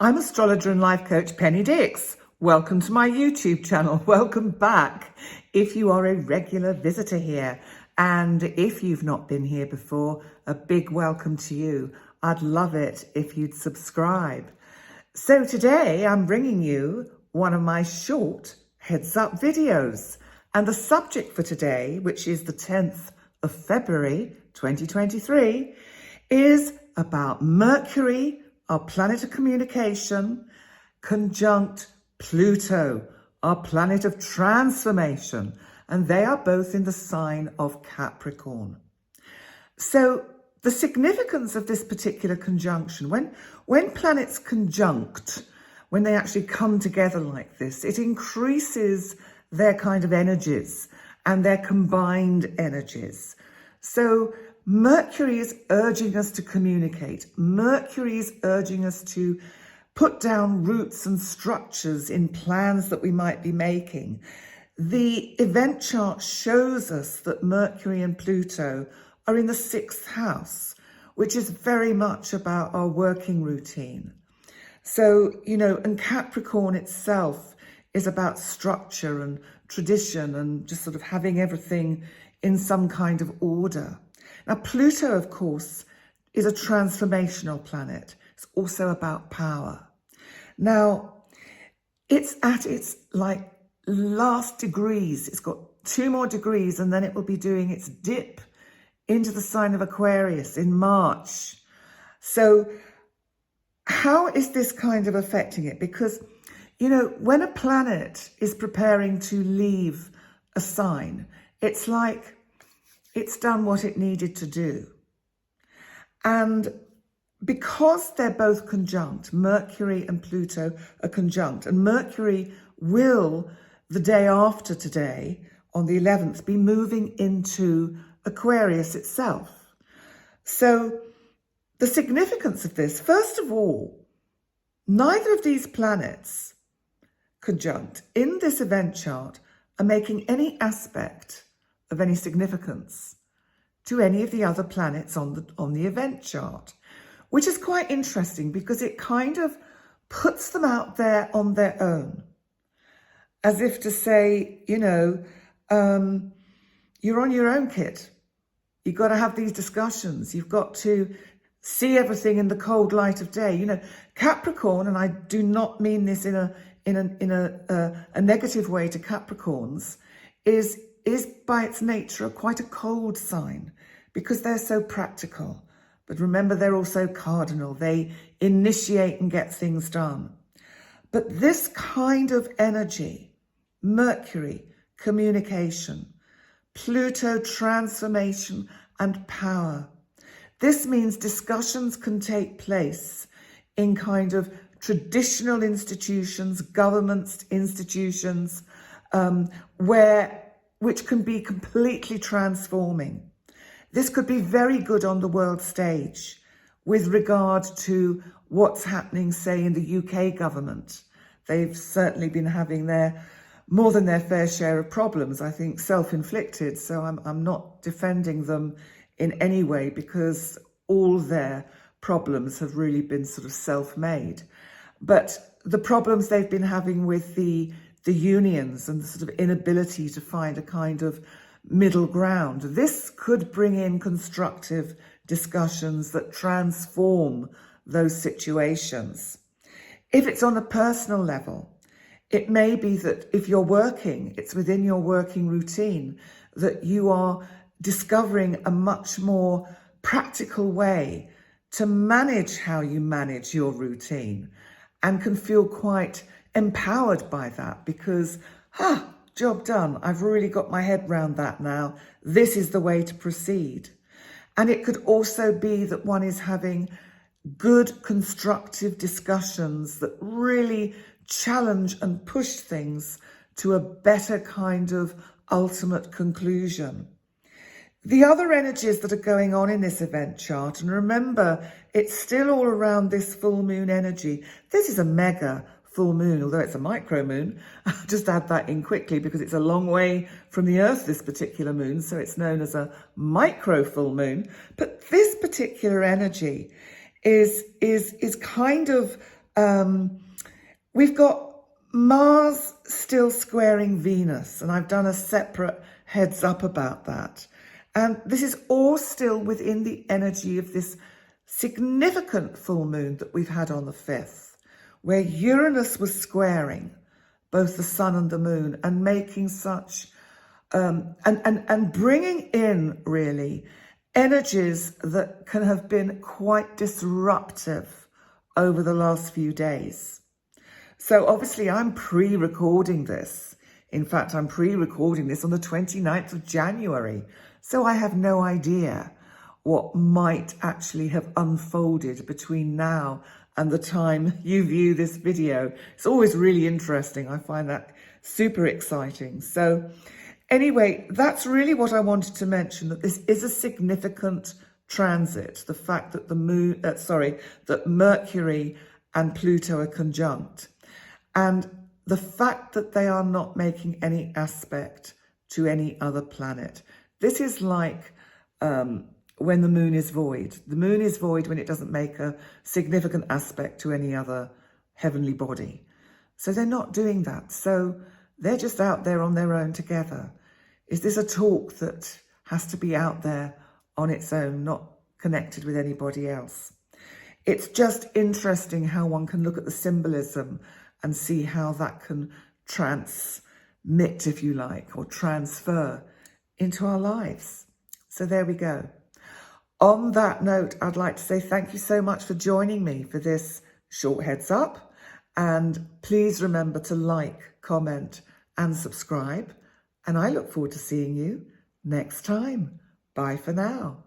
I'm astrologer and life coach Penny Dix. Welcome to my YouTube channel. Welcome back if you are a regular visitor here. And if you've not been here before, a big welcome to you. I'd love it if you'd subscribe. So today I'm bringing you one of my short heads up videos. And the subject for today, which is the 10th of February 2023, is about Mercury, our planet of communication, conjunct Pluto, our planet of transformation, and they are both in the sign of Capricorn. So the significance of this particular conjunction, when planets conjunct, when they actually come together like this, it increases their kind of energies and their combined energies. So Mercury is urging us to communicate. Mercury is urging us to put down roots and structures in plans that we might be making. The event chart shows us that Mercury and Pluto are in the 6th house, which is very much about our working routine. So, and Capricorn itself is about structure and tradition and just sort of having everything in some kind of order. Now, Pluto, of course, is a transformational planet. It's also about power. Now, it's at its last degrees. It's got 2 more degrees and then it will be doing its dip into the sign of Aquarius in March. So how is this kind of affecting it? Because, when a planet is preparing to leave a sign, it's like it's done what it needed to do. And because they're both conjunct, Mercury and Pluto are conjunct, and Mercury will, the day after today, on the 11th, be moving into Aquarius itself. So the significance of this, first of all, neither of these planets conjunct in this event chart are making any aspect of any significance to any of the other planets on the event chart, which is quite interesting because it kind of puts them out there on their own, as if to say, you're on your own, kid. You've got to have these discussions. You've got to see everything in the cold light of day. Capricorn, and I do not mean this in a negative way to Capricorns, is by its nature quite a cold sign because they're so practical. But remember, they're also cardinal. They initiate and get things done. But this kind of energy, Mercury, communication, Pluto, transformation and power. This means discussions can take place in kind of traditional institutions, governments, institutions, which can be completely transforming. This could be very good on the world stage with regard to what's happening, say, in the UK government. They've certainly been having more than their fair share of problems, I think, self-inflicted. So I'm not defending them in any way because all their problems have really been sort of self-made. But the problems they've been having with the unions and the sort of inability to find a kind of middle ground, this could bring in constructive discussions that transform those situations. If it's on a personal level, it may be that if you're working, it's within your working routine, that you are discovering a much more practical way to manage how you manage your routine and can feel quite empowered by that because, job done. I've really got my head around that now. This is the way to proceed. And it could also be that one is having good constructive discussions that really challenge and push things to a better kind of ultimate conclusion. The other energies that are going on in this event chart, and remember, it's still all around this full moon energy. This is a mega full moon, although it's a micro moon. I'll just add that in quickly because it's a long way from the Earth, this particular moon, so it's known as a micro full moon. But this particular energy is kind of We've got Mars still squaring Venus, and I've done a separate heads up about that. And this is all still within the energy of this significant full moon that we've had on the 5th, where Uranus was squaring both the sun and the moon and making such, and bringing in really energies that can have been quite disruptive over the last few days. So obviously I'm pre-recording this. In fact, I'm pre-recording this on the 29th of January. So I have no idea what might actually have unfolded between now and the time you view this video. It's always really interesting. I find that super exciting. So anyway, that's really what I wanted to mention, that this is a significant transit. The fact that that Mercury and Pluto are conjunct, and the fact that they are not making any aspect to any other planet. This is like when the moon is void. The moon is void when it doesn't make a significant aspect to any other heavenly body. So they're not doing that. So they're just out there on their own together. Is this a talk that has to be out there on its own, not connected with anybody else? It's just interesting how one can look at the symbolism and see how that can transmit, if you like, or transfer into our lives. So there we go. On that note, I'd like to say thank you so much for joining me for this short heads up. And please remember to like, comment, and subscribe. And I look forward to seeing you next time. Bye for now.